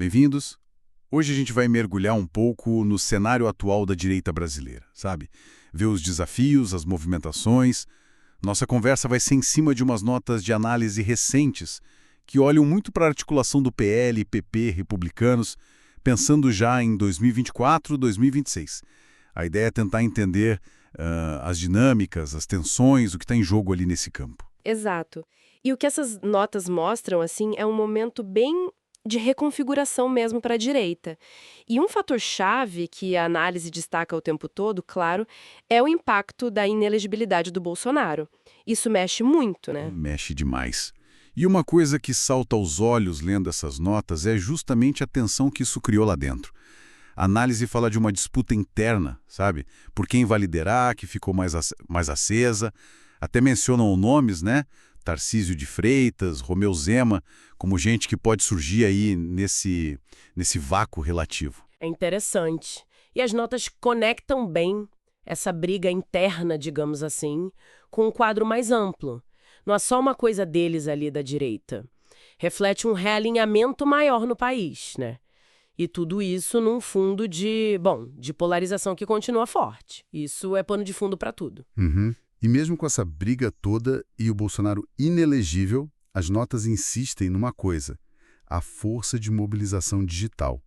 bem-vindos. Hoje a gente vai mergulhar um pouco no cenário atual da direita brasileira, sabe? Ver os desafios, as movimentações. Nossa conversa vai ser em cima de umas notas de análise recentes que olham muito para a articulação do PL, PP, republicanos, pensando já em 2024, 2026. A ideia é tentar entender as dinâmicas, as tensões, o que está em jogo ali nesse campo. Exato. E o que essas notas mostram, assim, é um momento bem de reconfiguração mesmo para a direita. E um fator-chave que a análise destaca o tempo todo, claro, é o impacto da inelegibilidade do Bolsonaro. Isso mexe muito, né? Mexe demais. E uma coisa que salta aos olhos lendo essas notas é justamente a tensão que isso criou lá dentro. A análise fala de uma disputa interna, sabe? Por quem vai liderar, que ficou mais acesa. Até mencionam nomes, né? Tarcísio de Freitas, Romeu Zema, como gente que pode surgir aí nesse vácuo relativo. É interessante. E as notas conectam bem essa briga interna, digamos assim, com um quadro mais amplo. Não é só uma coisa deles ali da direita. Reflete um realinhamento maior no país, né? E tudo isso num fundo de polarização que continua forte. Isso é pano de fundo para tudo. Uhum. E mesmo com essa briga toda e o Bolsonaro inelegível, as notas insistem numa coisa: a força de mobilização digital.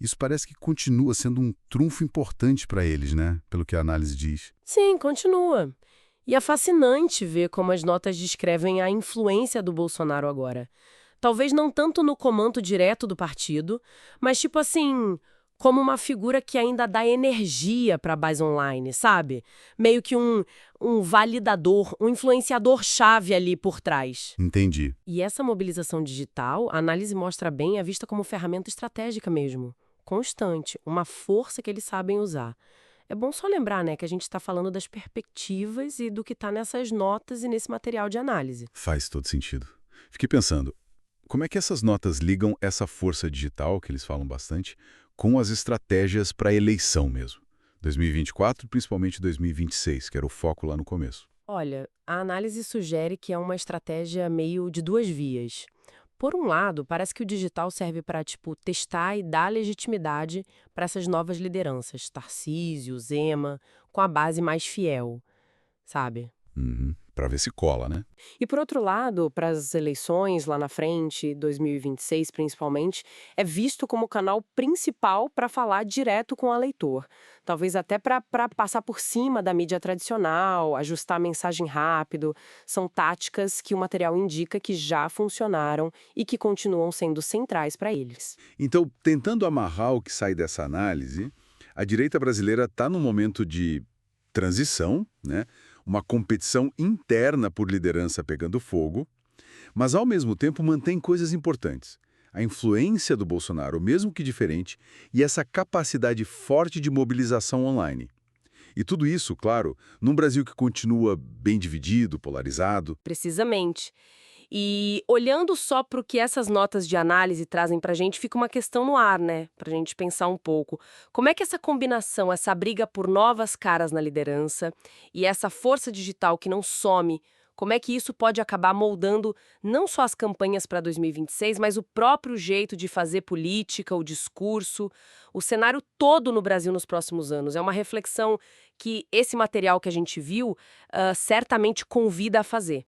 Isso parece que continua sendo um trunfo importante para eles, né? Pelo que a análise diz. Sim, continua. E é fascinante ver como as notas descrevem a influência do Bolsonaro agora. Talvez não tanto no comando direto do partido, mas tipo assim, como uma figura que ainda dá energia para a base online, sabe? Meio que um validador, um influenciador-chave ali por trás. Entendi. E essa mobilização digital, a análise mostra bem, é vista como ferramenta estratégica mesmo, constante, uma força que eles sabem usar. É bom só lembrar, né, que a gente está falando das perspectivas e do que está nessas notas e nesse material de análise. Faz todo sentido. Fiquei pensando, como é que essas notas ligam essa força digital, que eles falam bastante, com as estratégias para a eleição mesmo? 2024, principalmente 2026, que era o foco lá no começo. Olha, a análise sugere que é uma estratégia meio de duas vias. Por um lado, parece que o digital serve para, tipo, testar e dar legitimidade para essas novas lideranças, Tarcísio, Zema, com a base mais fiel, sabe? Uhum. Para ver se cola, né? E por outro lado, para as eleições lá na frente, 2026 principalmente, é visto como o canal principal para falar direto com o eleitor. Talvez até para passar por cima da mídia tradicional, ajustar a mensagem rápido. São táticas que o material indica que já funcionaram e que continuam sendo centrais para eles. Então, tentando amarrar o que sai dessa análise, a direita brasileira está num momento de transição, né? Uma competição interna por liderança pegando fogo, mas ao mesmo tempo mantém coisas importantes. A influência do Bolsonaro, mesmo que diferente, e essa capacidade forte de mobilização online. E tudo isso, claro, num Brasil que continua bem dividido, polarizado. Precisamente. E olhando só para o que essas notas de análise trazem para a gente, fica uma questão no ar, né? Para a gente pensar um pouco. Como é que essa combinação, essa briga por novas caras na liderança e essa força digital que não some, como é que isso pode acabar moldando não só as campanhas para 2026, mas o próprio jeito de fazer política, o discurso, o cenário todo no Brasil nos próximos anos? É uma reflexão que esse material que a gente viu certamente convida a fazer.